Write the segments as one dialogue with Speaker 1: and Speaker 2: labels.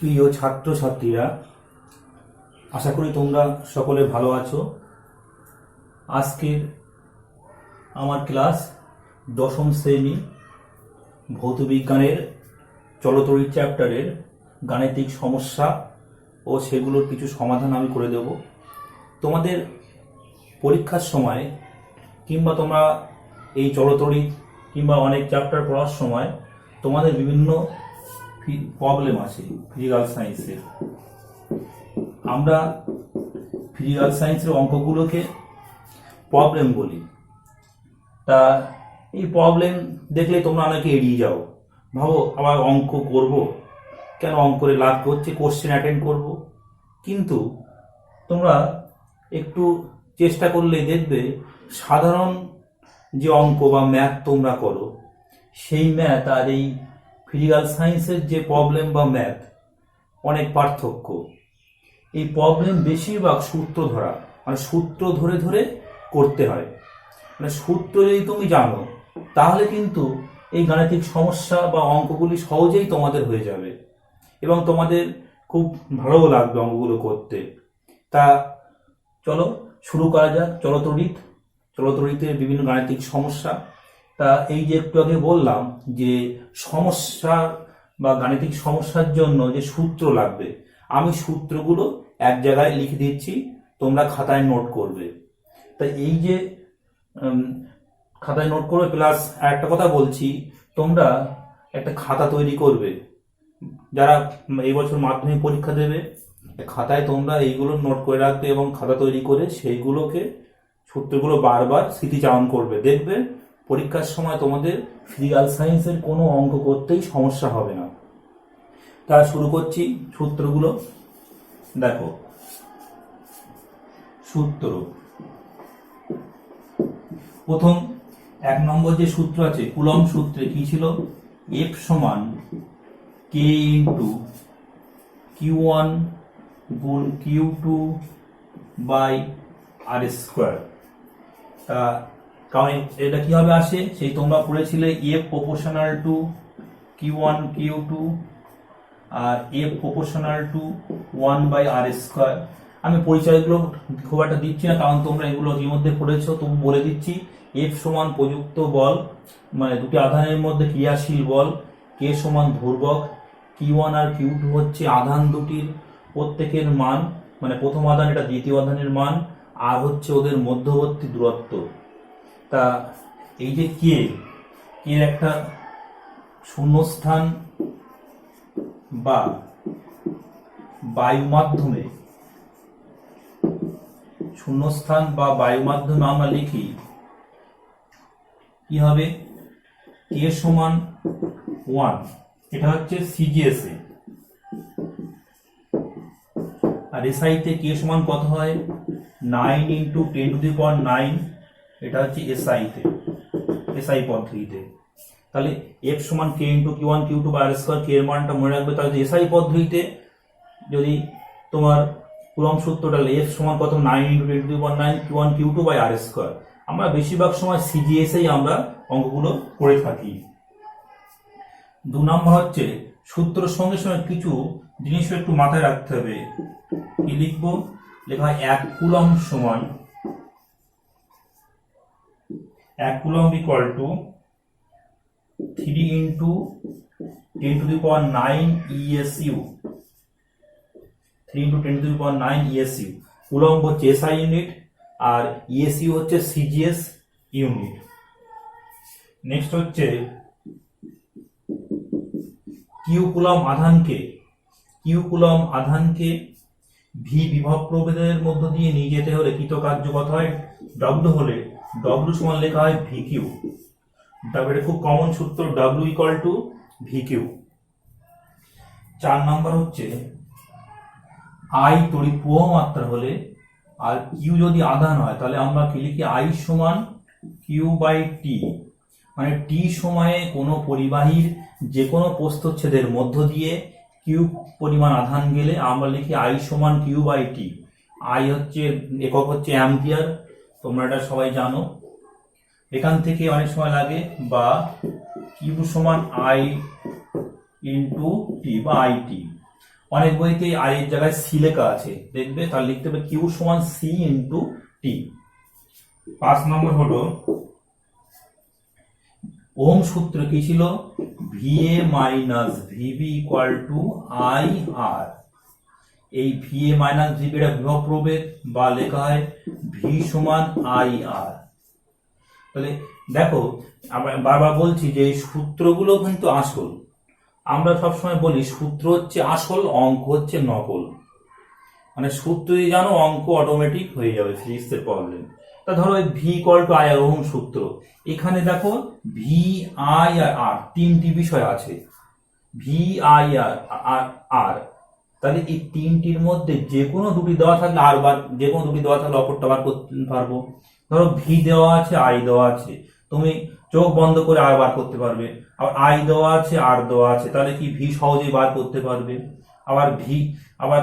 Speaker 1: প্রিয় ছাত্রছাত্রীরা, আশা করি তোমরা সকলে ভালো আছো। আজকের আমার ক্লাস দশম শ্রেণী ভৌতবিজ্ঞানের চলতরিৎ চ্যাপ্টারের গাণিতিক সমস্যা ও সেগুলোর কিছু সমাধান আমি করে দেব। তোমাদের পরীক্ষার সময় কিংবা তোমরা এই চলতরিৎ কিংবা অনেক চ্যাপ্টার পড়ার সময় তোমাদের বিভিন্ন প্রবলেম আছে ফিজিক্যাল সায়েন্সের। আমরা ফিজিক্যাল সায়েন্সের অঙ্কগুলোকে প্রবলেম বলি। তা এই প্রবলেম দেখলে তোমরা অনেকে এড়িয়ে যাও, ভাবো আবার অঙ্ক করব, কেন অঙ্ক করে লাভ করছে, কোশ্চেন অ্যাটেন্ড করব। কিন্তু তোমরা একটু চেষ্টা করলে দেখবে সাধারণ যে অঙ্ক বা ম্যাথ তোমরা করো, সেই ম্যাথ আর এই ফিজিক্যাল সায়েন্সের যে প্রবলেম বা ম্যাথ অনেক পার্থক্য। এই প্রবলেম বেশিরভাগ সূত্র ধরা, মানে সূত্র ধরে ধরে করতে হয়। মানে সূত্র যদি তুমি জানো তাহলে কিন্তু এই গাণিতিক সমস্যা বা অঙ্কগুলি সহজেই তোমাদের হয়ে যাবে এবং তোমাদের খুব ভালোও লাগবে অঙ্কগুলো করতে। তা চলো শুরু করা যাক চলতরিতের বিভিন্ন গাণিতিক সমস্যা। তা এই যে একটু আগে বললাম যে সমস্যা বা গাণিতিক সমস্যার জন্য যে সূত্র লাগবে, আমি সূত্রগুলো এক জায়গায় লিখে দিচ্ছি, তোমরা খাতায় নোট করবে। তাই এই যে খাতায় নোট করবে, প্লাস একটা কথা বলছি, তোমরা একটা খাতা তৈরি করবে। যারা এই বছর মাধ্যমিক পরীক্ষা দেবে, খাতায় তোমরা এইগুলো নোট করে রাখবে এবং খাতা তৈরি করে সেইগুলোকে সূত্রগুলো বারবার স্মৃতিচারণ করবে। দেখবে পরীক্ষার সময় তোমাদের ফিজিক্যাল সায়েন্সের কোনো অঙ্ক করতেই সমস্যা হবে না। তা শুরু করছি সূত্রগুলো। দেখো সূত্র, প্রথম 1 নম্বর যে সূত্র আছে কুলম্ব সূত্রে কি ছিল, F সমান K ইন্টু Q1 গুণ Q2 বাই আর স্কোয়ার। তা কারণ এটা কিভাবে আসে সেই তোমরা পড়েছিলে, F proportional to Q1 Q2 আর F proportional to 1 by R square. আমি পরিচয়গুলো খুব একটা দিচ্ছি না, কারণ তোমরা এগুলো ইতিমধ্যে পড়েছো, তবু বলে দিচ্ছি। F সমান প্রযুক্ত বল, মানে দুটি আধানের মধ্যে ক্রিয়াশীল বল। K সমান ধ্রুবক, Q1 আর Q2 হচ্ছে আধান দুটির প্রত্যেকের মান, মানে প্রথম আধান এটা দ্বিতীয় আধানের মান, আর হচ্ছে ওদের মধ্যবর্তী দূরত্ব। তা এই যে K এর একটা শূন্যস্থান বা বায়ু মাধ্যমে, শূন্যস্থান বা বায়ু মাধ্যমে আমরা লিখি কি হবে, K সমান 1, এটা হচ্ছে সিজিএস এ। আর এসআইতে K সমান কত হয়, 9 ইন্টু 10 টু দি পাওয়ার 9, এটা হচ্ছে এসআইতে, এসআই পদ্ধতিতে। তাহলে F সমান K into Q1 Q2 by R square, K এর মানটা মনে রাখবে। তাহলে এসআই পদ্ধতিতে যদি তোমার কুলম্ব সূত্রটা F সমান কত, 9 into 10 to the power 9 Q1 Q2 by R square. আমরা বেশিরভাগ সময় সিজিএসেই আমরা অঙ্কগুলো করে থাকি। 2 নম্বর হচ্ছে সূত্রের সঙ্গে সঙ্গে কিছু জিনিসও একটু মাথায় রাখতে হবে। কি লিখবো, লেখা হয় 1 কুলম্ব সমান 1 coulomb equal to 3 into 10 to the power 9 ESU, 3 into 10 to the power 9 ESU। Coulomb হচ্ছে এসআই ইউনিট আর ESU হচ্ছে সিজিএস ইউনিট। নেক্সট হচ্ছে কিউ কুলম্ব আধানকে ভি বিভব প্রভেদের মধ্য দিয়ে নিয়ে যেতে হলে কৃতকার্য কত হয়, ডব্লিউ হলে ডব্লিউ সমান লেখা হয় ভি কিউ। তারপরে খুব কমন সূত্র W equal to V Q. 4 নম্বর হচ্ছে আই তড়িৎ প্রবাহ মাত্রা হলে আর কিউ যদি আধান হয় তাহলে আমরা কি লিখি, আই সমান কিউ বাই টি। মানে টি সময়ে কোনো পরিবাহীর যে কোনো প্রস্থচ্ছেদের মধ্য দিয়ে কিউ পরিমাণ আধান গেলে আমরা লিখি আই সমান কিউ বাই টি। আই হচ্ছে একক হচ্ছে অ্যাম্পিয়ার, তোমরা এটা সবাই জানো। এখান থেকে অনেক সময় লাগে, বা কিউ সমান আই ইন্টু টি বা আইটি। অনেক বইতে আই এর জায়গায় সি লেখা আছে, দেখবে তার লিখতে হবে কিউ সমান সি ইন্টু টি। 5 নম্বর হলো ওহম সূত্র কি ছিল, VA minus VB equal to I R. এই ভিএ মাইনাস ভিবি এটা বিভব প্রভেদ, বা লেখা হয় ভি সমান আই আর। তাহলে দেখো আমরা বারবার বলছি যে এই সূত্রগুলো কিন্তু আসল। আমরা সবসময় বলি সূত্র হচ্ছে আসল, অঙ্ক হচ্ছে নকল। মানে সূত্র যদি জানো অঙ্ক অটোমেটিক হয়ে যাবে, ফিজিক্সের প্রবলেম। তা ধরো V equal to I R, ohm সূত্র। এখানে দেখো ভি আই আর আর তিনটি বিষয় আছে, ভি আই আর আর। তাহলে এই তিনটির মধ্যে যে কোনো দুটি দেওয়া থাকলে আর বার, যে কোনো দুটি দেওয়া থাকলে অপরটা বার করতে পারবো। ধরো ভি দেওয়া আছে, আই দেওয়া আছে, তুমি চোখ বন্ধ করে আর বার করতে পারবে। আবার আই দেওয়া আছে, আর দেওয়া আছে, তাহলে কি ভি সহজেই বার করতে পারবে। আবার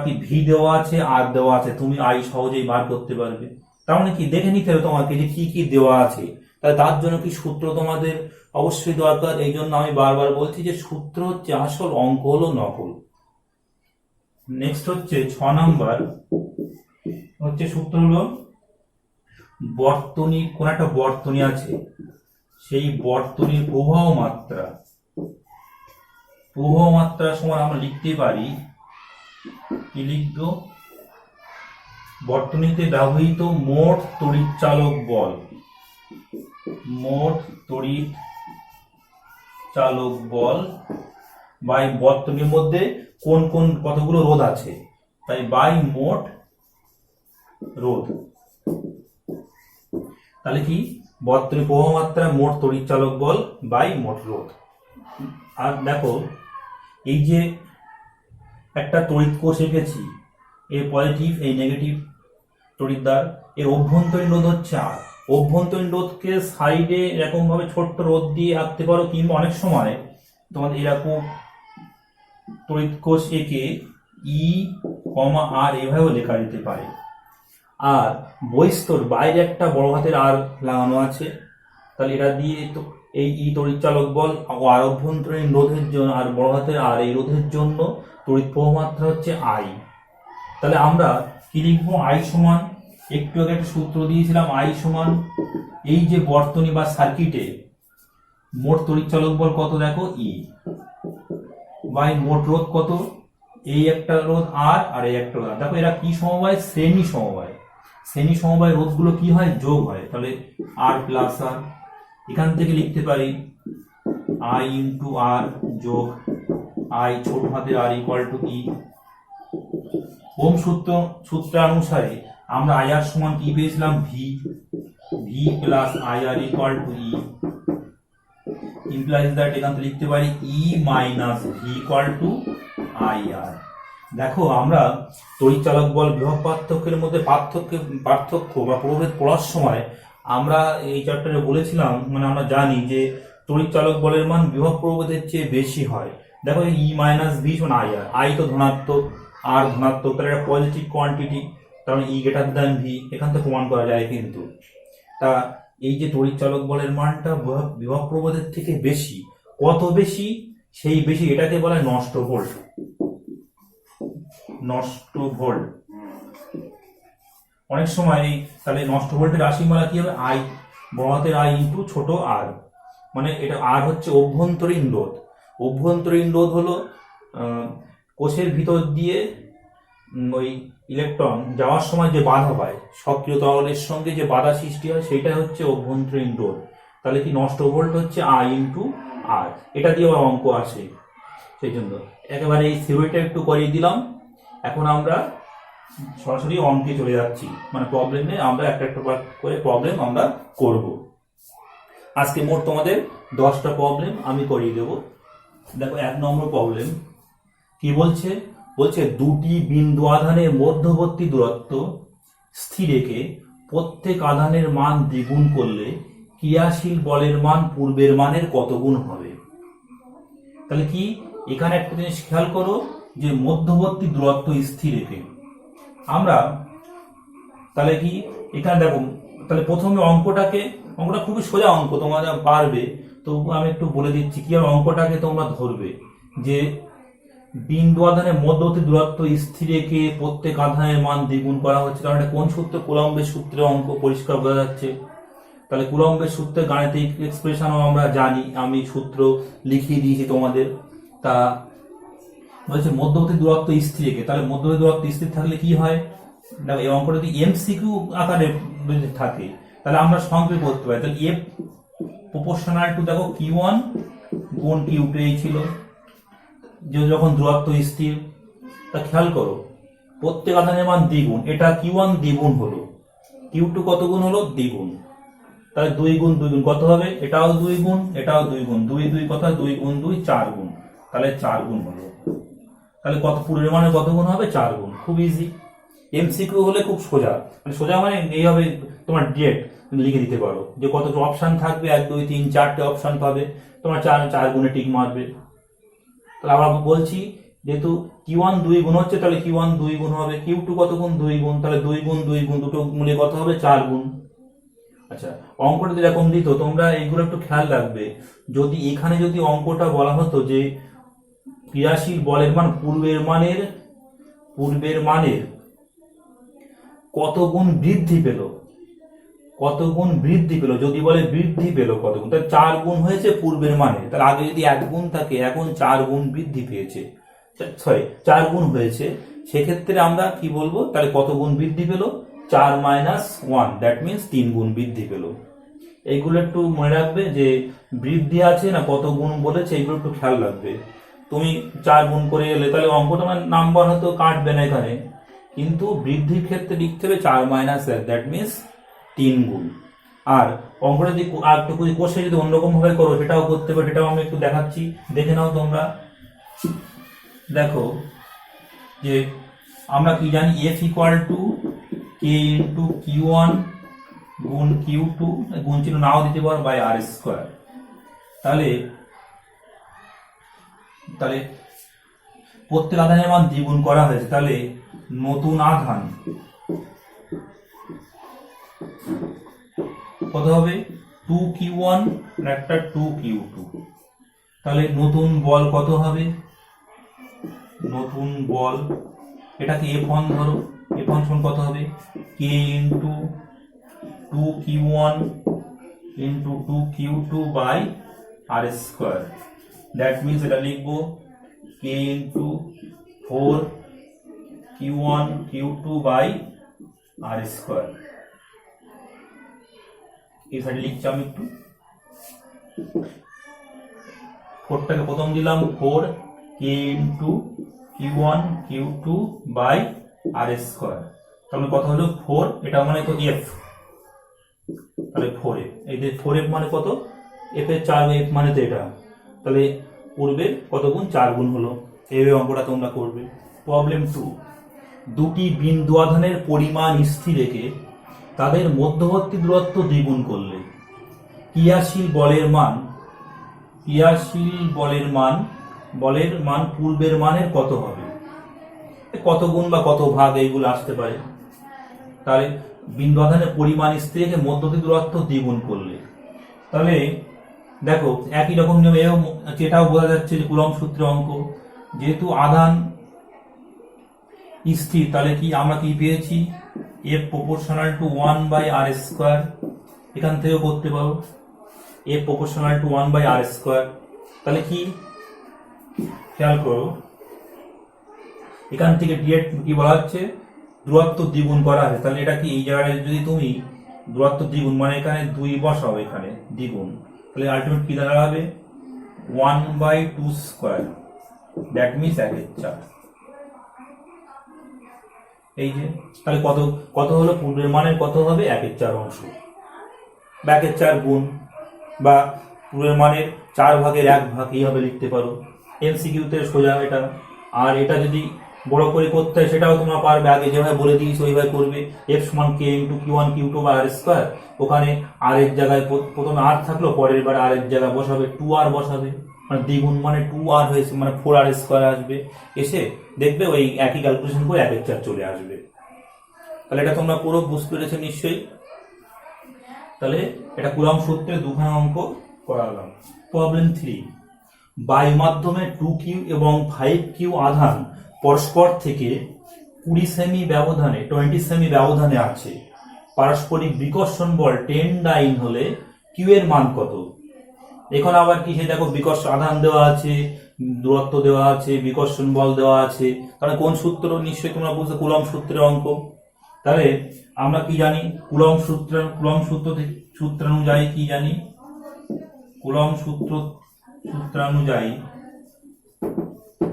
Speaker 1: কি ভি দেওয়া আছে, আর দেওয়া আছে, তুমি আই সহজেই বার করতে পারবে। তার মানে কি দেখে নিতে হবে তোমাকে যে কি কি দেওয়া আছে। তাহলে তার জন্য কি সূত্র তোমাদের অবশ্যই দরকার। এই জন্য আমি বারবার বলছি যে সূত্র হচ্ছে আসল, অঙ্ক হলো নকল। নেক্সট হচ্ছে 6 নাম্বার হচ্ছে সূত্র হলো বর্তনী, কোন একটা বর্তনী আছে, সেই বর্তনীর প্রবাহ মাত্রা সমান আমরা লিখতে পারি, কি লিখবো, বর্তনীতে ব্যবহৃত মোট তড়িৎ চালক বল, বা এই বর্তনীর মধ্যে কোন কোন কতগুলো রোধ আছে, তাই বাই মোট রোধ। তাহলে কি বর্তনী প্রবাহ মাত্রা মোট তড়িৎ চালক বল বাই মোট রোধ। আর দেখো এই যে একটা তড়িৎ কোষ এঁকেছি, এ পজিটিভ এই নেগেটিভ তড়িৎদ্বার, এর অভ্যন্তরীণ রোধ হচ্ছে আর। অভ্যন্তরীণ রোধকে সাইডে এরকম ভাবে ছোট্ট রোধ দিয়ে আঁকতে পারো, কিংবা অনেক সময় তোমাদের এরকম তড়িৎ কোষ এঁকে ই কমা আর এভাবেও লেখা যেতে পারে। আর বহিস্তর বাইরে একটা বড় হাতের আর লাগানো আছে, তাহলে এটা দিয়ে তো এই ই তড়িৎ চালক বল ও আর অভ্যন্তরীণ রোধের জন্য, আর বড় হাতের আর এই রোধের জন্য তড়িৎ প্রবাহ মাত্রা হচ্ছে আই। তাহলে আমরা কি লিখবো, আই সমান, একটু আগে একটা সূত্র দিয়েছিলাম, আই সমান এই যে বর্তনী বা সার্কিটে মোট তড়িৎ চালক বল কত দেখো ই, বাই মোট রোধ কত, এই একটা রোধ আর, আর এই একটা রোধ আর। দেখো এরা কি সমবায়, শ্রেণী সমবায়। শ্রেণী সমবায় রোধগুলো কি হয়, যোগ হয়। তাহলে আর প্লাস আর, এখান থেকে লিখতে পারি আই ইন্টু আর যোগ আই ছোট হাতের R equal to E. Ohm সূত্র অনুসারে আমরা আই আর সমান কি পেয়েছিলাম, V plus I R equal to E, implies that এখান থেকে লিখতে পারি E minus V equal to I R. দেখো আমরা তড়িৎ চালক বল বিভব পার্থক্যের মধ্যে পার্থক্য বা প্রভেদ পড়ার সময় আমরা এই চ্যাপ্টারে বলেছিলাম, মানে আমরা জানি যে তড়িৎ চালক বলের মান বিভব প্রভেদের চেয়ে বেশি হয়। দেখো ই মাইনাস ভি সমান আই আর, আই তো ধনাত্মক আর ধনাত্মক, তাহলে একটা পজিটিভ কোয়ান্টিটি, কারণ ই গ্রেটার দ্যান ভি, এখান থেকে প্রমাণ করা যায়। কিন্তু তা এই যে তড়িৎ চালক বলের মানটা বিভব প্রভেদের থেকে বেশি, কত বেশি, সেই বেশি এটাকে বলা হয় নষ্ট ভোল্ট। অনেক সময় তাহলে নষ্ট ভোল্টের রাশিমালা কি হবে, আই বড় হাতের আই ইন্টু ছোট আর, মানে এটা আর হচ্ছে অভ্যন্তরীণ রোধ। অভ্যন্তরীণ রোধ হলো কোষের ভিতর দিয়ে ওই ইলেকট্রন যাওয়ার সময় যে বাধা পায়, সক্রিয় তরলের সঙ্গে যে বাধা সৃষ্টি হয়, সেটা হচ্ছে অভ্যন্তরীণ রোধ। তাহলে কি নষ্ট ভোল্ট হচ্ছে আই ইন্টু আর, এটা দিয়ে আবার অঙ্ক আসে। সেই জন্য একেবারে এই থিওরিটা একটু করিয়ে দিলাম। এখন আমরা সরাসরি অঙ্কে চলে যাচ্ছি, মানে প্রবলেমে আমরা একটা একটা করে প্রবলেম আমরা করব। আজকে মোট তোমাদের 10টা প্রবলেম আমি করিয়ে দেব। দেখো 1 নম্বর প্রবলেম কি বলছে, দুটি বিন্দু আধানের মধ্যবর্তী দূরত্ব স্থির রেখে প্রত্যেক আধানের মান দ্বিগুণ করলে ক্রিয়াশীল বলের মান পূর্বের মানের কত গুণ হবে। তাহলে কি এখানে একটা জিনিস খেয়াল করো, যে মধ্যবর্তী দূরত্ব স্থির রেখে আমরা, তাহলে কি এখানে দেখো, তাহলে প্রথমে অঙ্কটা খুবই সোজা অঙ্ক, তোমরা পারবে। তো আমি একটু বলে দিচ্ছি কি আর অঙ্কটাকে তোমরা ধরবে, যে বিন্দু আধানের মধ্যবর্তী দূরত্ব স্থির রেখে প্রত্যেক আধানের মান দ্বিগুণ করা হচ্ছে। কারণ এটা কোন সূত্র? কুলম্বের সূত্রের অঙ্ক, পরিষ্কার বোঝা যাচ্ছে। তাহলে কুলম্বের সূত্রের গাণিতিক এক্সপ্রেশনও আমরা জানি, আমি সূত্র লিখিয়ে দিয়েছি তোমাদের। তা বলছে মধ্যবর্তী দূরত্ব স্থির রেখে, তাহলে মধ্যবর্তী দূরত্ব স্থির থাকলে কি হয়? দেখো এই অঙ্কটা যদি এমসিকিউ আকারে যদি থাকে তাহলে আমরা সংক্ষেপ করতে পারি। তাহলে এফ প্রপোর্শনাল টু, দেখো Q1 গুণ Q2 এই ছিল যে যখন দূরত্ব স্থির। তা খেয়াল করো প্রত্যেক আধানের মান দ্বিগুণ, এটা Q1 দ্বিগুণ হলো, Q2 কত গুণ হলো? দ্বিগুণ। তাহলে 2 গুণ 2 গুণ কত হবে? এটাও 2 গুণ, এটাও 2 গুণ, 2 2 কত? 2 গুণ 2 4 গুণ, তাহলে 4 গুণ হলো। তাহলে কত পূর্বের মানে কত গুণ হবে? 4 গুণ। খুব ইজি। এমসিকিউ হলে খুব সোজা, মানে সোজা মানে এইভাবে তোমার ডিরেক্ট লিখে দিতে পারো যে কত অপশন থাকবে, 1 2 3 4টে অপশন পাবে, তোমার 4 গুণে টিক মারবে। তাহলে আমরা বলছি যেহেতু Q1 2 গুণ হচ্ছে তাহলে Q1 2 গুণ হবে, Q2 কত গুণ? 2 গুণ, তাহলে 2 গুণ 2 গুণ দুটো মিলে কত হবে? 4 গুণ। আচ্ছা, অঙ্কটা যদি এরকম দিত, তোমরা এইগুলো একটু খেয়াল রাখবে। যদি এখানে যদি অঙ্কটা বলা হতো যে ক্রিয়াশীল বলের মান পূর্বের মানের কত গুণ বৃদ্ধি পেল, কত গুণ বৃদ্ধি পেল, যদি বলে বৃদ্ধি পেল কত গুণ, তাহলে 4 গুণ হয়েছে পূর্বের মানে, তাহলে আগে যদি 1 গুণ থাকে এখন 4 গুণ বৃদ্ধি পেয়েছে, 4 গুণ হয়েছে, সেক্ষেত্রে আমরা কি বলবো? তাহলে কত গুণ বৃদ্ধি পেল? 4 - 1, দ্যাট মিনস 3 গুণ বৃদ্ধি পেল। এইগুলো একটু মনে রাখবে যে বৃদ্ধি আছে না কত গুণ বলেছে, এইগুলো একটু খেয়াল রাখবে। তুমি 4 গুণ করে এলে তাহলে অঙ্কটা মানে নাম্বার হয়তো কাটবে না এখানে, কিন্তু বৃদ্ধির ক্ষেত্রে লিখতে হবে 4 - 1, দ্যাট মিনস 3 গুণ। আর অঙ্কটা যদি আর একটু কোষে যদি অন্যরকম ভাবে করো সেটাও করতে পারো, সেটাও আমি একটু দেখাচ্ছি, দেখে নাও তোমরা। দেখো যে আমরা কি জানি, F equal to K into Q1 গুণ Q2, গুণ চিহ্ন নাও দিতে পারো, বাই R স্কোয়ার। তাহলে প্রত্যেক আধানের মান দ্বিগুণ করা হয়েছে, তাহলে নতুন আধান কত হবে? 2Q1 আর একটা 2Q2। তাহলে নতুন বল কত হবে? নতুন বল এটাকে F1 ধরো, F1 সমান কত হবে? K into 2Q1 into 2Q2 by R square. That means এটা লিখবো K into 4Q1 Q2 by R square. এই সাইডে লিখছি আমি একটু, 4টাকে প্রথম দিলাম 4K into Q1 Q2 by R square. তাহলে কত হলো? 4, এটা মানে তো F, তাহলে 4F। এই যে 4F মানে কত? F এর 4, F মানে তো এটা, তাহলে পূর্বের কত গুণ? 4 গুণ হলো। এইভাবে অঙ্কটা তোমরা করবে। প্রবলেম 2, দুটি বিন্দু আধানের পরিমাণ স্থির রেখে তাদের মধ্যবর্তী দূরত্ব দ্বিগুণ করলে ক্রিয়াশীল বলের মান পূর্বের মানের কত হবে? কত গুণ বা কত ভাগ এইগুলো আসতে পারে। তাহলে বিন্দু আধানের পরিমাণ স্থির রেখে মধ্যবর্তী দূরত্ব দ্বিগুণ করলে, তাহলে দেখো একই রকম নিয়ম, এটাও বোঝা যাচ্ছে যে কুলম্ব সূত্রের অঙ্ক। যেহেতু আধান স্থির, তাহলে কি আমরা কি পেয়েছি? F proportional to 1 by R square. এখান থেকেও করতে পারো F proportional to 1 by R square. তাহলে কি খেয়াল করো, এখান থেকে ডিরেক্ট কি বলা হচ্ছে? দূরত্ব দ্বিগুণ করা হয়। তাহলে এটা কি এই জায়গায় যদি তুমি দূরত্ব দ্বিগুণ মানে এখানে 2 বসাও, এখানে দ্বিগুণ, তাহলে আলটিমেট কি দাঁড়াবে? 1 বাই 2 স্কোয়ার, দ্যাট মিনস 1/4। এই যে তাহলে কত হলো? পূর্বের মানের কত হবে? 1/4 অংশ, বা 1/4 গুণ, বা পূর্বের মানের 4 ভাগের 1 ভাগ, এইভাবে লিখতে পারো। এমসিকিউতে সোজা এটা। আর এটা যদি বড় করে করতে হয় সেটাও তোমরা পারবে, আগে যেভাবে বলে দিয়েছি ওইভাবে করবে। F সমান K ইন্টু Q1 Q2 বা R স্কোয়ার। ওখানে R এর জায়গায় প্রথমে R থাকলো, পরের বার R এর জায়গায় বসাবে 2R বসাবে, মানে দ্বিগুণ মানে 2R হয়েছে, মানে 4R স্কোয়ার আসবে। এসে দেখবে ওই একই ক্যালকুলেশন করে 1/4 চলে আসবে। তাহলে এটা তোমরা পুরো বুঝতে পেরেছো নিশ্চয়ই। তাহলে এটা কুলম্ব সূত্রে দুখানা অঙ্ক করালাম। প্রবলেম 3, বায়ু মাধ্যমে 2q এবং 5q আধান পরস্পর থেকে 20 সেমি ব্যবধানে 20 সেমি ব্যবধানে আছে। পারস্পরিক বিকর্ষণ বল 10 ডাইন হলে q এর মান কত? এখন আবার কি, সে দেখো বিকর্ষণ আধান দেওয়া আছে, দূরত্ব দেওয়া আছে, বিকর্ষণ বল দেওয়া আছে, তাহলে কোন সূত্র? নিশ্চয়ই তোমরা বুঝতে, কুলম্ব সূত্রের অঙ্ক। তাহলে আমরা কি জানি? কুলম্ব সূত্রানুযায়ী কি জানি? কুলম্ব সূত্রানুযায়ী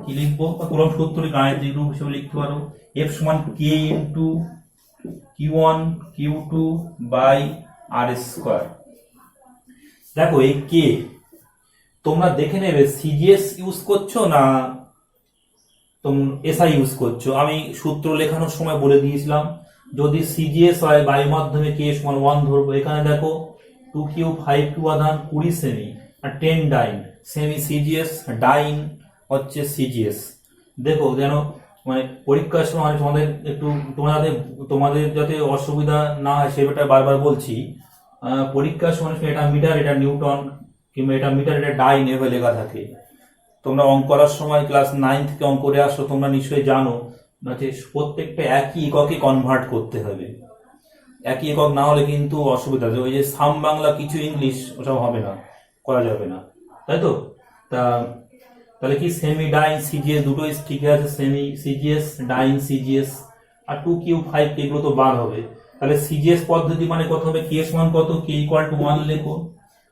Speaker 1: কি লিখবো? কুলম্ব সূত্র গাণিতিক রূপ হিসেবে লিখতে পারো F সমান K into Q1 Q2 by R square. দেখো এই K তোমরা দেখে নেবে সিজিএস ইউজ করছো না তোমরা এসআই ইউজ করছো। আমি সূত্র লেখানোর সময় বলে দিয়েছিলাম, যদি সিজিএস হয় বায়ু মাধ্যমে K সমান 1 ধরবো। এখানে দেখো 2q 5q আধান 20 সেমি আর 10 ডাইন, সেমি সিজিএস, ডাইন হচ্ছে সিজিএস। দেখো যেন মানে পরীক্ষার সময় তোমাদের একটু তোমাদের যাতে অসুবিধা না হয় সেটা বারবার বলছি। পরীক্ষার সময় এটা মিটার, এটা নিউটন, কিংবা এটা মিটার, এটা ডাইন এভাবে লেখা থাকে। তোমরা অঙ্ক করার সময় ক্লাস 9 থেকে অঙ্ক করে আসো, তোমরা নিশ্চয়ই জানো যে প্রত্যেকটা একই এককে কনভার্ট করতে হবে। একই একক না হলে কিন্তু অসুবিধা আছে। ওই যে সাম বাংলা কিছু ইংলিশ ওসব হবে না, করা যাবে না, তাই তো? তাহলে কি সেমি ডাইন সিজিএস দুটোই ঠিক আছে, সেমি সিজিএস ডাইন সিজিএস আর 2q 5q এগুলো তো বার হবে। তাহলে সিজিএস পদ্ধতি মানে কত হবে? কে সমান কত? কে ইকুয়াল টু 1 লেখো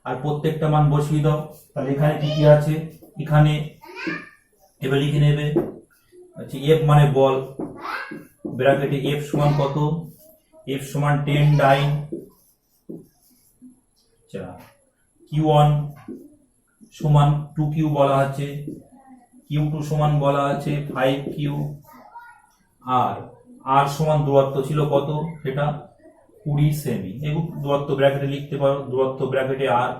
Speaker 1: আর প্রত্যেকটা মান বসিয়ে দাও। তাহলে এখানে কি কি আছে? এখানে এবার লিখে নেবে আচ্ছা এফ মানে বল, ব্র্যাকেটে এফ সমান কত? এফ সমান 10 ডাইন, আচ্ছা Q1 সমান 2q বলা আছে, Q2 সমান বলা আছে 5q, আর R সমান দূরত্ব ছিল কত? সেটা 20 সেমি। এগুলো দূরত্ব ব্র্যাকেটে লিখতে পারো, দূরত্ব ব্র্যাকেটে R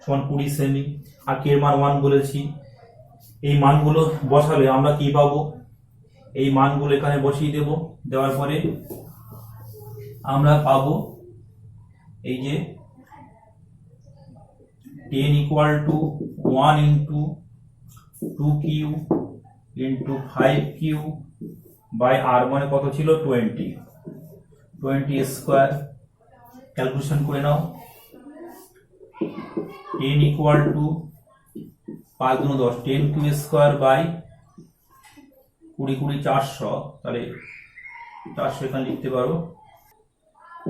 Speaker 1: সমান 20 সেমি আর কে এর মান 1 বলেছি। এই মানগুলো বসালে আমরা কি পাবো? এই মানগুলো এখানে বসিয়ে দেব, দেওয়ার পরে আমরা পাবো এই যে 10 equal to 1 into 2q into 5q by R মানে কত ছিল? 20 স্কোয়ার। ক্যালকুলেশন করে নাও। 10 equal to 5 × 10 10q square by 20 20 400, তাহলে 400 এখানে লিখতে পারো।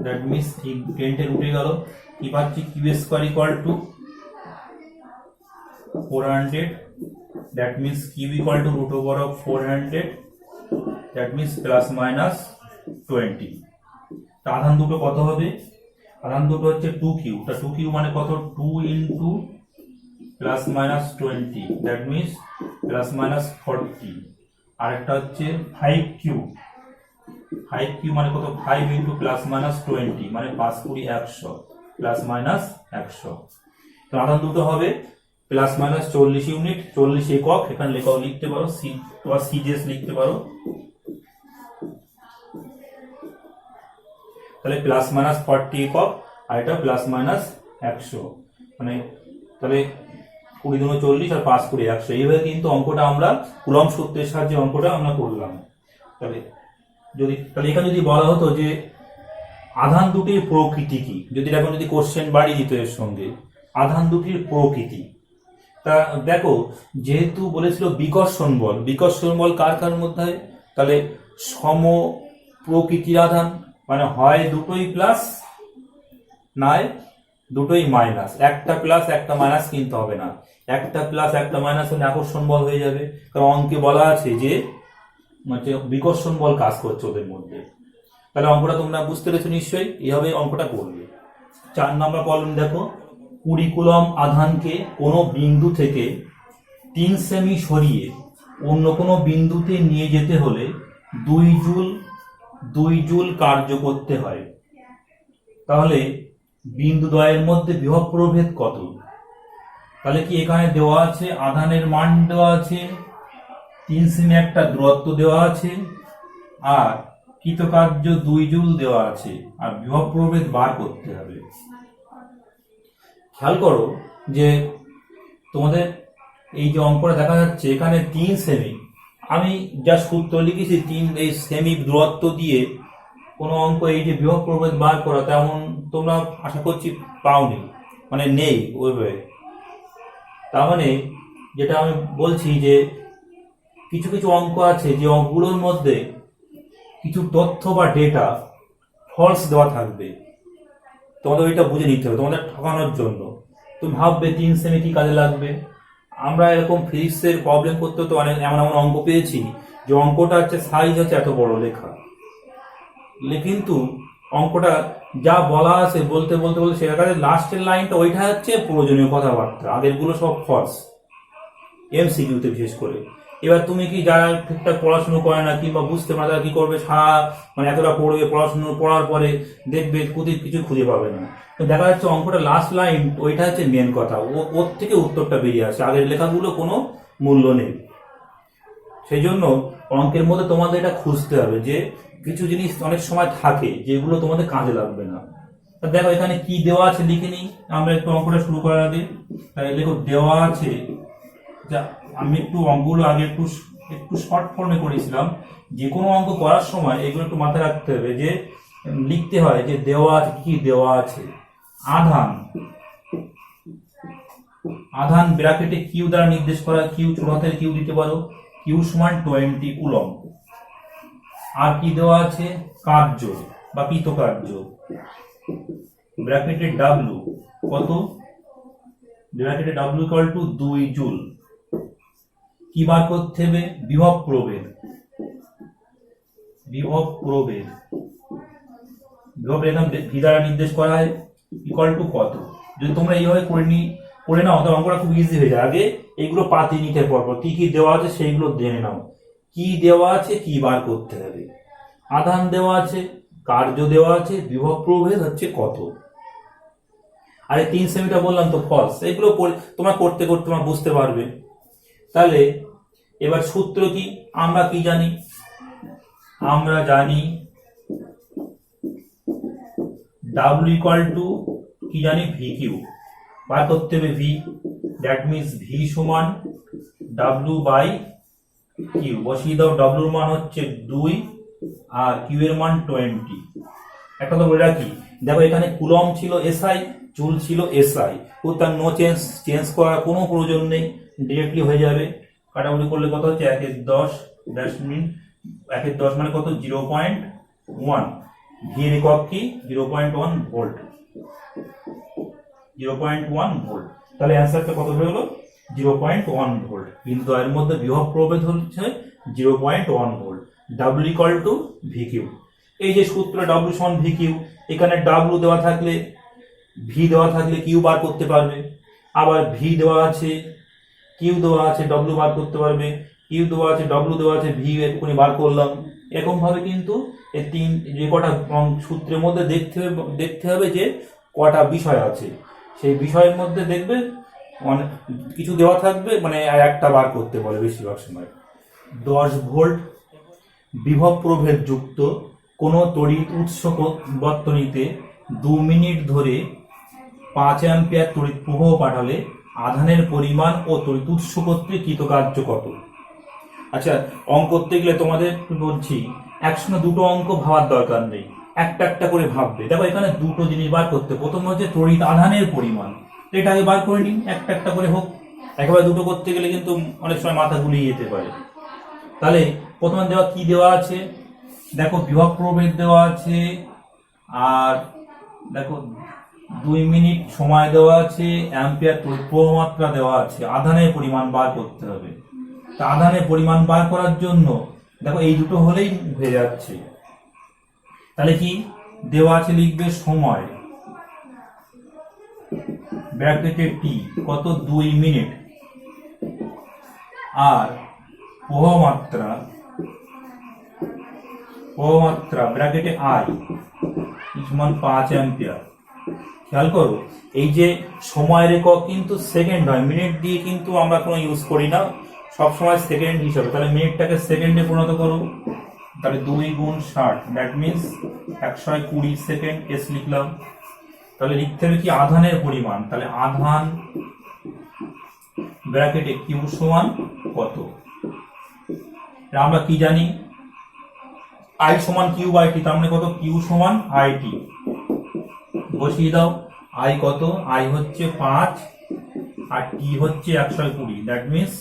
Speaker 1: দ্যাট মিনস 10 উঠে গেল, কি পাচ্ছি? q square equal to 400, that means q equal to root over of 400, that means plus minus 20। তা আধান দুটো কত হবে? আধান দুটো হচ্ছে 2q, তা 2q মানে কত? 2 into plus minus 20, that means plus minus 40। আর একটা হচ্ছে 5q, 5q মানে কত? 5 ইন্টু প্লাস মাইনাস 20 মানে 5 × 100 প্লাস মাইনাস 100। তো আধান দুটো হবে প্লাস মাইনাস 40 ইউনিট, 40 একক। এখানে লেখাও লিখতে পারো, সিজিএস লিখতে পারো। তাহলে প্লাস মাইনাস 40 একক আর এটা প্লাস মাইনাস 100, মানে তাহলে 20 × 40 আর 5 × 100। এইভাবে কিন্তু অঙ্কটা আমরা কুলম্ব সূত্রের সাহায্যে অঙ্কটা আমরা করলাম। তাহলে এখানে যদি বলা হতো যে আধান দুটির প্রকৃতি কি, যদি এখন যদি কোশ্চেন বাড়িয়ে দিত এর সঙ্গে আধান দুটির প্রকৃতি, তা দেখো যেহেতু বলেছিল বিকর্ষণ বল কার কার মধ্যে হয়? তাহলে সম প্রকৃতির আধান মানে হয় দুটোই প্লাস নয় দুটোই মাইনাস, একটা প্লাস একটা মাইনাস কিন্তু হবে না। একটা প্লাস একটা মাইনাস হলে আকর্ষণ বল হয়ে যাবে, কারণ অঙ্কে বলা আছে যে বিকর্ষণ বল কাজ করছে ওদের মধ্যে। তাহলে অঙ্কটা তোমরা বুঝতে পেরেছো নিশ্চয়ই, এইভাবে অঙ্কটা করবে। 4 নম্বর প্রবলেম দেখো, 20 কুলম্ব আধানকে কোনো বিন্দু থেকে 3 সেমি সরিয়ে অন্য কোনো বিন্দুতে নিয়ে যেতে হলে 2 জুল কার্য করতে হয়। তাহলে বিন্দু দ্বয়ের মধ্যে বিভব প্রভেদ কত? তাহলে কি এখানে দেওয়া আছে আধানের মান দেওয়া আছে, 3 সেমি একটা দূরত্ব দেওয়া আছে, আর কৃতকার্য 2 জুল দেওয়া আছে, আর বিভব প্রভেদ বার করতে হবে। খেয়াল করো যে তোমাদের এই যে অঙ্কটা দেখা যাচ্ছে এখানে 3 সেমি, আমি যা সূত্র লিখেছি 3 এই সেমি দূরত্ব দিয়ে কোনো অঙ্ক এই যে বিভব প্রভেদ বার করা তেমন তোমরা আশা করছি পাওনি, মানে নেই ওইভাবে। তার মানে যেটা আমি বলছি যে কিছু কিছু অঙ্ক আছে যে অঙ্কগুলোর মধ্যে কিছু তথ্য বা ডেটা ফলস দেওয়া থাকবে, তোমাদের ওইটা বুঝে নিতে হবে তোমাদের ঠকানোর জন্য। তুমি ভাববে 3 সেমি কি কাজে লাগবে। আমরা এরকম ফিজিক্সের প্রবলেম করতে তো অনেক এমন এমন অঙ্ক পেয়েছি যে অঙ্কটা হচ্ছে সাইজ হচ্ছে এত বড় লেখা, কিন্তু অঙ্কটা যা বলা আছে বলতে বলতে বলতে সেটা লাস্টের লাইনটা ওইটা হচ্ছে প্রয়োজনীয় কথাবার্তা, আগেরগুলো সব ফলস, এমসিকিউতে বিশেষ করে। এবার তুমি কি যারা ঠিকঠাক পড়াশুনো করে না কিংবা বুঝতে পারে তারা কি করবে, সারা মানে এতটা পড়বে, পড়াশুনো পড়ার পরে দেখবে কিছু খুঁজে পাবে না। তো দেখা যাচ্ছে অঙ্কটা লাস্ট লাইন ওইটা হচ্ছে মেন কথা, ওর থেকে উত্তরটা বেরিয়ে আসে, আগের লেখাগুলো কোনো মূল্য নেই। সেই জন্য অঙ্কের মধ্যে তোমাদের এটা খুঁজতে হবে যে কিছু জিনিস অনেক সময় থাকে যেগুলো তোমাদের কাজে লাগবে না। দেখো এখানে কি দেওয়া আছে লিখে নিই আমরা একটু অঙ্কটা শুরু করার আগে। তাই দেখো দেওয়া আছে, যা আমি একটু অঙ্কগুলো আগে একটু একটু শর্ট ফর্মে করেছিলাম। যে কোনো অঙ্ক করার সময় এগুলো একটু মাথায় রাখতে হবে যে লিখতে হয় যে দেওয়া আছে, কি দেওয়া আছে। আধান, আধান ব্র্যাকেটে কিউ দ্বারা নির্দেশ করা, কিউ ছোট হাতের কিউ দিতে পারো, কিউ সমান 20 কুলম্ব। আর কি দেওয়া আছে, কার্য বা কৃতকার্য ব্র্যাকেটে ডাব্লিউ কত, ব্র্যাকেটে ডাব্লিউ ইকুয়াল টু 2 জুল। কি বার করতে হবে, বিভব প্রভেদ, বিভব প্রভেদ, বিভব এখানে ভি দ্বারা নির্দেশ করা হয় ইকুয়াল টু কত। যদি তোমরা এইভাবে করে নাও তাহলে অঙ্কটা খুব ইজি হয়ে যায়। আগে এইগুলো পাতি নিতে পরপর কি কি দেওয়া আছে সেইগুলো জেনে নাও, কি দেওয়া আছে কি বার করতে হবে। আধান দেওয়া আছে, কার্য দেওয়া আছে, বিভব প্রভেদ হচ্ছে কত। আর এই 3 সেমিটা বললাম তো ফলস, এগুলো তোমরা করতে করতে তোমরা বুঝতে পারবে। তাহলে এবার সূত্র কি, আমরা কি জানি, আমরা জানি ডাব্লিউ ইকুয়াল টু কি জানি ভি কিউ, বার করতে হবে ভি, দ্যাট মিনস ভি সমান ডাব্লিউ বাই কিউ। বসিয়ে দাও, ডাব্লিউর মান হচ্ছে 2 আর কিউ এর মান 20। একটা তো বলে রাখি, দেখো এখানে কুলম ছিল এসআই, জুল ছিল এসআই, ও তার নো চেঞ্জ করার কোনো প্রয়োজন নেই, ডিরেক্টলি হয়ে যাবে। কাটাকুটি করলে কত হচ্ছে 1 এর 10, দ্যাট মিন 1 এর 10 মানে কত 0.1, ভি এর একক কি 0.1 ভোল্ট, 0.1 ভোল্ট। তাহলে অ্যান্সারটা কত হলো 0.1 ভোল্ট, কিন্তু এর মধ্যে বিভব প্রভেদ হচ্ছে 0.1 volt. W equal to V Q. এই যে সূত্র ডাব্লিউ সমান ভি কিউ, এখানে ডাব্লিউ দেওয়া থাকলে ভি দেওয়া থাকলে কিউ বার করতে পারবে, আবার ভি দেওয়া আছে কিউ দেওয়া আছে ডাব্লিউ বার করতে পারবে, কিউ দেওয়া আছে ডাব্লিউ দেওয়া আছে ভি এক্ষুনি বার করলাম। এরকম ভাবে কিন্তু এই যে কটা সূত্রের মধ্যে দেখতে হবে যে কটা বিষয় আছে, সেই বিষয়ের মধ্যে দেখবে অনেক কিছু দেওয়া থাকবে, মানে একটা বার করতে বলে বেশিরভাগ সময়। 10 ভোল্ট বিভব প্রভেদ যুক্ত কোনো তড়িৎ উৎস বর্তনীতে 2 মিনিট ধরে 5 অ্যাম্পিয়ার তড়িৎ প্রবাহ পাঠালে আধানের পরিমাণ ও তড়িৎ উৎস কর্তৃক কৃতকার্য কত। আচ্ছা, অঙ্ক করতে গেলে তোমাদের বলছি একসঙ্গে দুটো অঙ্ক ভাবার দরকার নেই, একটা একটা করে ভাববে। দেখো এখানে দুটো জিনিস বার করতে, প্রথম হচ্ছে তড়িৎ আধানের পরিমাণ, এটা আগে বার করে নিন, একটা একটা করে হোক। একেবারে দুটো করতে গেলে কিন্তু অনেক সময় মাথা গুলিয়ে যেতে পারে। তাহলে প্রথমে দেওয়া কি দেওয়া আছে, দেখো বিভব প্রভেদ দেওয়া আছে, আর দেখো 2 মিনিট সময় দেওয়া আছে, অ্যাম্পিয়ার তড়িৎ প্রবাহ মাত্রা দেওয়া আছে, আধানের পরিমাণ বার করতে হবে। তা আধানের পরিমাণ বার করার জন্য দেখো এই দুটো হলেই হয়ে যাচ্ছে। তাহলে কি দেওয়া আছে, লিখবে সময় ব্র্যাকেটে টি কত 2 মিনিট, আর প্রবাহ মাত্রা ব্র্যাকেটে আই সমান 5 অ্যাম্পিয়ার। খেয়াল করো এই যে সময়ের একক কিন্তু সেকেন্ড হয়, মিনিট দিয়ে কিন্তু আমরা কোনো ইউজ করি না, সবসময় সেকেন্ড হিসাবে। তাহলে মিনিটটাকে সেকেন্ডে পরিণত করো, তাহলে 2 গুণ 60, দ্যাট মিনস 120 সেকেন্ড, এস লিখলাম। তাহলে লিখতে হবে কি আধানের পরিমাণ, তাহলে আধান ব্র্যাকেটে কিউ সমান কত, আমরা কি জানি আই সমান কিউ বাই টি, তার মানে কত কিউ সমান আই টি, বসিয়ে দাও। আই কত, আই হচ্ছে 5 আর টি হচ্ছে 120, দ্যাট মিনস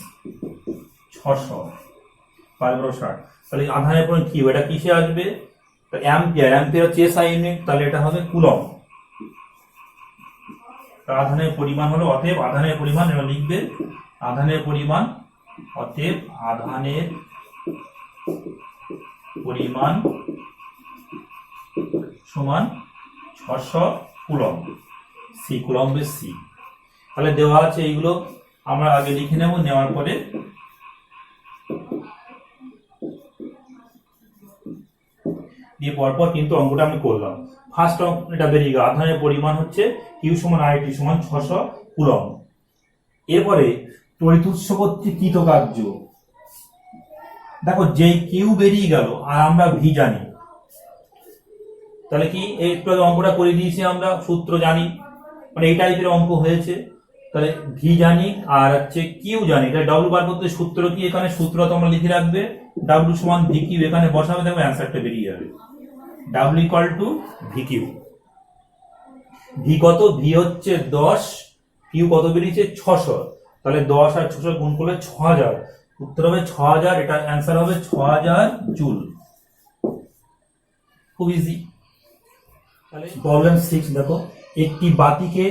Speaker 1: 600, 5×60। তাহলে আধানের পরিমাণ কিউ, এটা কিসে আসবে, অ্যাম্পিয়ার, অ্যাম্পিয়ার হচ্ছে এসআই ইউনিট, তাহলে এটা হবে কুলম্ব। আধানের পরিমাণ হলো, অতএব আধানের পরিমাণ, এবার লিখবে আধানের পরিমাণ, অতএব আধানের পরিমাণ সমান 600 কুলম্ব, সি কুলম্বের সি। তাহলে দেওয়া আছে এইগুলো আমরা আগে লিখে নেব, নেওয়ার পরে দিয়ে পরপর কিন্তু অঙ্কটা আমি করলাম। ফার্স্ট অঙ্ক এটা বেরিয়ে গেল, আধানের পরিমাণ হচ্ছে কিউ সমান আই টি সমান 600 কুলম্ব। এরপরে তড়িৎ-উৎস কর্তৃক কৃতকার্য, দেখো যেই কিউ বেরিয়ে গেল আর আমরা ভি জানি, তাহলে কি এই অঙ্কটা করে দিয়েছি, আমরা সূত্র জানি, মানে এই টাইপের অঙ্ক হয়েছে। তাহলে ভি জানি আর হচ্ছে কিউ জানি, তাহলে ডাব্লু বার করতে সূত্র কি, এখানে সূত্র তোমরা লিখে রাখবে, ডাব্লু সমান ভি কিউ, এখানে বসাবে, দেখো অ্যান্সারটা বেরিয়ে যাবে, W equal to V Q. V কত, ভি হচ্ছে 10, কিউ কত বেরিয়েছে 600, তাহলে 10 আর 600 গুণ করলে 6000, উত্তর হবে 6000, এটা অ্যান্সার হবে 6000 জুল। খুব ইজি। তাহলে প্রবলেম 6 দেখো, একটি বাতিকে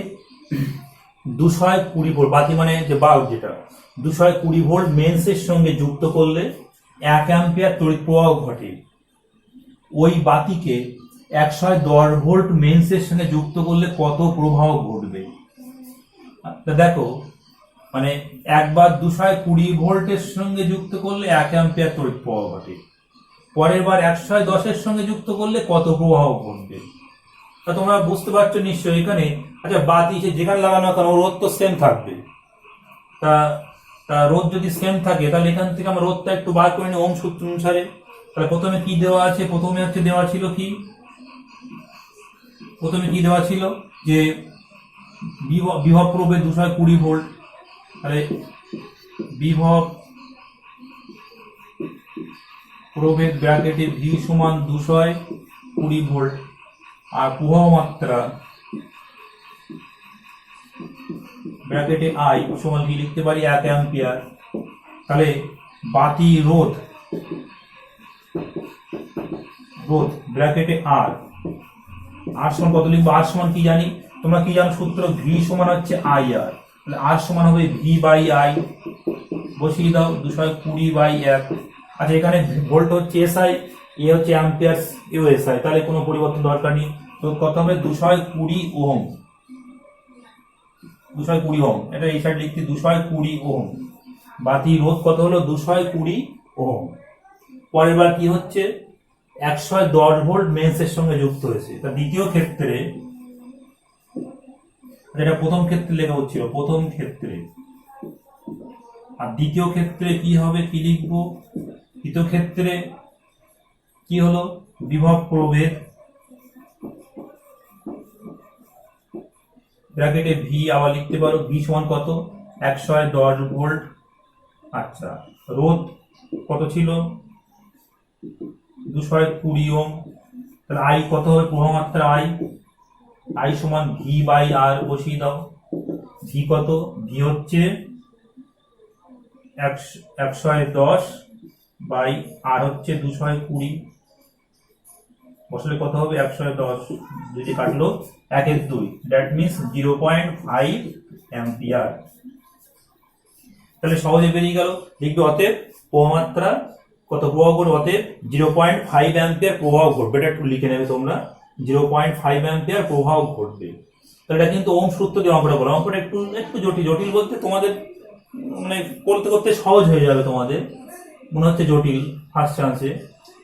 Speaker 1: 220 ভোল্ট, বাতি মানে যে বাল্ব যেটা, 220 ভোল্ট মেন্সের সঙ্গে যুক্ত করলে 1 অ্যাম্পিয়ার তড়িৎ প্রবাহ ঘটে। ওই বাতিকে 110 ভোল্ট মেন্সের সঙ্গে যুক্ত করলে কত প্রবাহ ঘটবে। দেখো মানে একবার 220 ভোল্টের সঙ্গে যুক্ত করলে 1 অ্যাম্পিয়ার তড়িৎ প্রবাহ ঘটে, পরের বার 110 এর সঙ্গে যুক্ত করলে কত প্রবাহ ঘটবে। তা তোমরা বুঝতে পারছো নিশ্চয়ই এখানে, আচ্ছা বাতি যেখানে লাগানো কেন রোধ তো সেম থাকবে, তা রোধ যদি সেম থাকে তাহলে এখান থেকে আমরা রোধটা একটু বার করে নিই ওহম সূত্র অনুসারে। তাহলে প্রথমে কি দেওয়া আছে, প্রথমে হচ্ছে দেওয়া ছিল কি, প্রথমে কি দেওয়া ছিল যে বিভব প্রভেদ 220 ভোল্ট, তাহলে বিভব প্রভেদ ব্র্যাকেটে ভি সমান 220 ভোল্ট, আর প্রবাহ মাত্রা ব্র্যাকেটে আই সমান কি লিখতে পারি 1 অ্যাম্পিয়ার। তাহলে বাতি রোধ ব্র্যাকেটে আর সমান কত লিখবো, আর সমান কি জানি, তোমরা কি জানো সূত্র, ভি সমান হচ্ছে আই আর, তাহলে আর সমান হবে ভি বাই আই, বসিয়ে দাও 220/1। আচ্ছা এখানে ভোল্ট হচ্ছে এসআই, এ হচ্ছে অ্যাম্পিয়ার, এও এসআই, তাহলে কোনো পরিবর্তন দরকার নেই, তো কত হবে 220 ওহম, 220 ওহম, এটা এই সাইড লিখতে 220 ওহম, বাতি রোধ কত হলো 220 ওহম। পরের বার কি হচ্ছে 110 ভোল্ট মেন্সের সঙ্গে যুক্ত হয়েছে, তা দ্বিতীয় ক্ষেত্রে, এটা প্রথম ক্ষেত্রে লেখা হচ্ছিল, প্রথম ক্ষেত্রে, আর দ্বিতীয় ক্ষেত্রে কি হবে, কি লিখবো, দ্বিতীয় ক্ষেত্রে কি হলো, বিভব প্রভেদ ব্র্যাকেটে ভি আবার লিখতে পারো, ভি সমান কত 110 ভোল্ট। আচ্ছা রোধ কত ছিল 220 ওহম, তাহলে আই কত হবে, প্রবাহ মাত্রা আই সমান ভি বাই আর, বসিয়ে দাও, ভি কত, ভি হচ্ছে 110 বাই আর হচ্ছে 220, বসলে কত হবে 110, দুইটি কাটলো 1 এর 2, দ্যাট মিনস 0.5 অ্যাম্পিয়ার। তাহলে সহজে বেরিয়ে গেল, লিখবে অতএব প্রবাহ মাত্রা কত প্রবাহ ঘটবে, অতএব 0.5 অ্যাম্পিয়ার প্রবাহ ঘটবে, এটা একটু লিখে নেবে তোমরা, 0.5 অ্যাম্পিয়ার প্রবাহ ঘটবে। তো এটা কিন্তু ওহম সূত্র দিয়ে অঙ্কটা করো, অঙ্কটা একটু জটিল বলতে তোমাদের মানে করতে করতে সহজ হয়ে যাবে, তোমাদের মনে হচ্ছে জটিল ফার্স্ট চান্সে।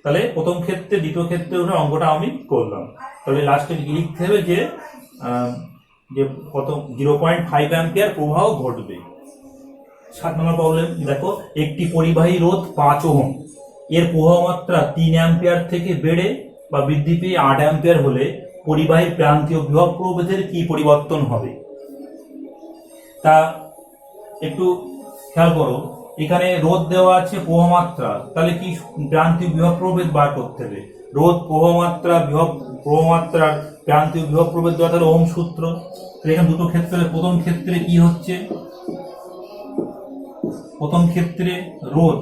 Speaker 1: তাহলে প্রথম ক্ষেত্রে দ্বিতীয় ক্ষেত্রে অঙ্কটা আমি করলাম, তাহলে লাস্টে লিখতে হবে যে কত 0.5 অ্যাম্পিয়ার প্রবাহ ঘটবে। 7 নম্বর প্রবলেম দেখো, একটি পরিবাহী রোধ 5 ওহম, এর প্রবাহ মাত্রা 3 অ্যাম্পিয়ার থেকে বেড়ে বা বৃদ্ধি পেয়ে 8 অ্যাম্পিয়ার হলে পরিবাহীর প্রান্তীয় বিভব প্রভেদের কি পরিবর্তন হবে। তা একটু খেয়াল করো, এখানে রোধ দেওয়া আছে প্রবাহমাত্রা, তাহলে কি প্রান্তিক বিভব প্রভেদ বার করতে হবে। রোধ প্রবাহমাত্রা প্রবাহমাত্রার প্রান্তিক বিভব প্রভেদ দেওয়া, তাহলে ওহম সূত্র। এখানে দুটো ক্ষেত্রে, প্রথম ক্ষেত্রে কি হচ্ছে, প্রথম ক্ষেত্রে রোধ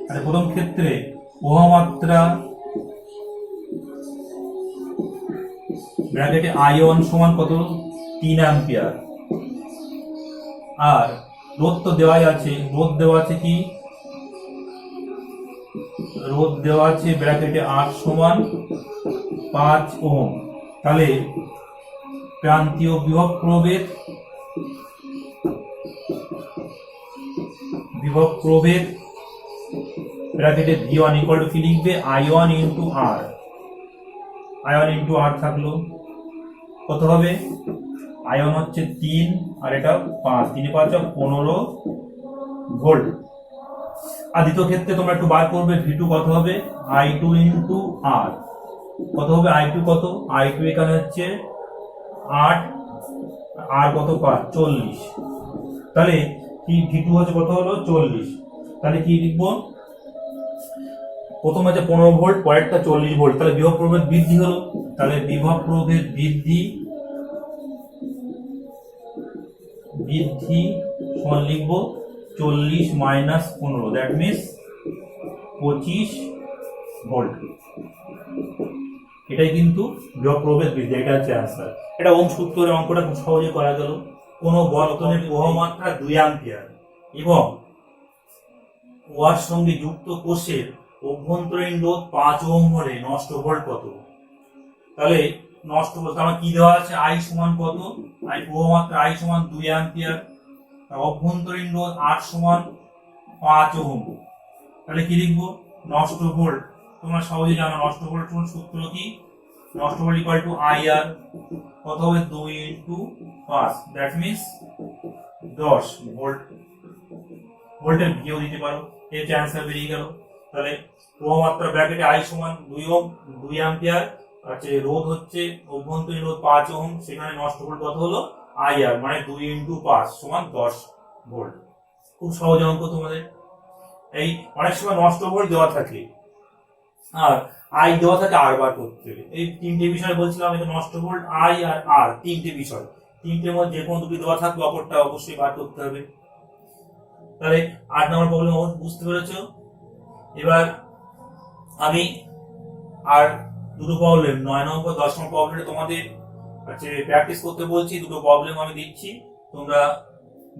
Speaker 1: আর প্রথম ক্ষেত্রে প্রবাহমাত্রা ব্র্যাকেটে I1 সমান কত, 3 অ্যাম্পিয়ার। আর রোধ তো দেওয়াই আছে, রোধ দেওয়া আছে কি, রোধ দেওয়া আছে ব্র্যাকেটে R সমান 5 ওহম। তাহলে প্রান্তীয় বিভব প্রভেদ, বিভব প্রভেদ ব্র্যাকেটে V1 ইকুয়াল টু কি লিখবে, I1 into R। I1 into R থাকলো, কত হবে, I1 হচ্ছে 3 আর এটা 5, 3 5 15 ভোল্ট। আর দ্বিতীয় ক্ষেত্রে তোমরা একটু বার করবে V2 কত হবে, I2 ইন্টু R। কত হবে I2, কত I2 এখানে হচ্ছে 8 আর কত 5, 40। তাহলে কি V2 হচ্ছে কত হলো, 40। তাহলে কি লিখবো, প্রথম আছে 15 ভোল্ট, পরেরটা 40 ভোল্ট, তাহলে বিভব প্রভেদ বৃদ্ধি হলো। তাহলে বিভব প্রভেদ বৃদ্ধি সমান লিখবো 40 মাইনাস 15, দ্যাট মিনস 25 ভোল্ট। এটাই কিন্তু বিভব প্রভেদ বৃদ্ধি, এটা হচ্ছে অ্যান্সার। এটা ওহম সূত্রের অঙ্কটা খুব সহজে করা গেল। কোন বর্তনের প্রবাহমাত্রা 2 অ্যাম্পিয়ার এবং ওয়ার সঙ্গে যুক্ত কোষের অভ্যন্তরীণ রোধ 5 ওহম হলে নষ্ট ভোল্ট কত। তাহলে নষ্ট ভোল্ট আমার কি দেওয়া আছে, I সমান কত, I প্রবাহমাত্রা I সমান 2 অ্যাম্পিয়ার, অভ্যন্তরীণ রোধ R সমান 5 ওহম। তাহলে কি লিখবো, নষ্ট ভোল্ট তোমরা সহজে জানো, নষ্ট ভোল্ট সূত্র কি, নষ্ট ভোল্ট ইকুয়াল টু IR, কত হবে 2 ইন্টু 5, দ্যাট মিনস 10 ভোল্ট। ভোল্টের ভিও দিতে পারো, এর অ্যান্সার বেরিয়ে গেল। তাহলে প্রবাহমাত্রা ব্র্যাকেটে I সমান 2 ওহম, 2 অ্যাম্পিয়ার, আছে রোধ হচ্ছে অভ্যন্তরীণ রোধ 5 ওহম, সেখানে নষ্ট ভোল্ট কত হলো IR, মানে 2 ইন্টু 5 সমান 10 ভোল্ট। খুব সহজ অঙ্ক তোমাদের। এই অনেক সময় নষ্ট ভোল্ট দেওয়া থাকে আর I দেওয়া থাকে R বার করতে হবে। এই তিনটে বিষয় বলছিলাম, এটা নষ্ট ভোল্ট, I আর R, তিনটে বিষয়, তিনটের মধ্যে যে কোনো দুটি দেওয়া থাকবে, অপরটা অবশ্যই বার করতে হবে। তাহলে 8 নম্বর প্রবলেম বুঝতে পেরেছো। এবার আমি আর দুটো প্রবলেম, 9 নম্বর 10 নম্বর প্রবলেমে তোমাদের প্র্যাকটিস করতে বলছি। দুটো প্রবলেম আমি দিচ্ছি, তোমরা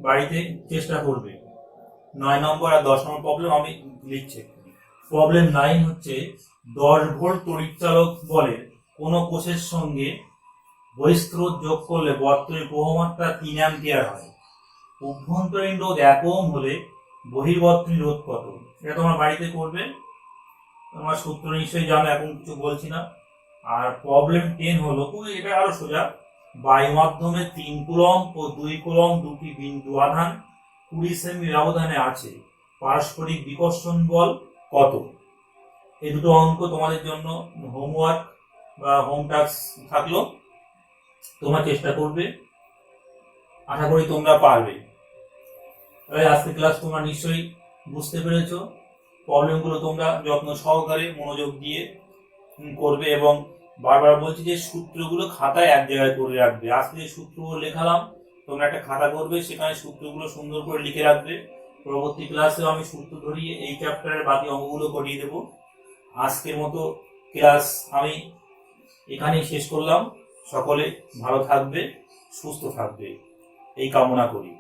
Speaker 1: বাড়িতে চেষ্টা করবে। 9 নম্বর আর 10 নম্বর প্রবলেম আমি লিখছি। প্রবলেম 9 হচ্ছে 10 ভোল্ট তড়িৎচালক বলের কোন কোষের সঙ্গে বহিঃস্রোত যোগ করলে বর্তনীর প্রবাহমাত্রা 3 অ্যাম্পিয়ার হয়। অভ্যন্তরীণ রোধ 1 ওহম হলে বহির্বর্তনী রোধ কত। এটা তোমরা বাড়িতে করবে, তোমার সূত্র নিশ্চয়ই জানো, এখন কিছু বলছি না। আর প্রবলেম 10 হলো, এটা আরো সোজা, বায়ু মাধ্যমে 3 কুলম ও 2 কুলম দুটি বিন্দু আধান 20 সেমি ব্যবধানে আছে, পারস্পরিক বিকর্ষণ বল কত। এই দুটো অঙ্ক তোমাদের জন্য হোমওয়ার্ক বা হোম টাস্ক থাকলো, তোমরা চেষ্টা করবে, আশা করি তোমরা পারবে। আজকের ক্লাস তোমরা নিশ্চয়ই বুঝতে পেরেছো। প্রবলেমগুলো তোমরা যত্ন সহকারে মনোযোগ দিয়ে করবে এবং বারবার বলছি যে সূত্রগুলো খাতায় এক জায়গায় করে রাখবে। আজকে যে সূত্রগুলো লেখালাম, তোমরা একটা খাতা করবে, সেখানে সূত্রগুলো সুন্দর করে লিখে রাখবে। পরবর্তী ক্লাসেও আমি সূত্র ধরিয়ে এই চ্যাপ্টারের বাকি অঙ্কগুলো করিয়ে দেবো। আজকের মতো ক্লাস আমি এখানেই শেষ করলাম। সকলে ভালো থাকবে, সুস্থ থাকবে, এই কামনা করি।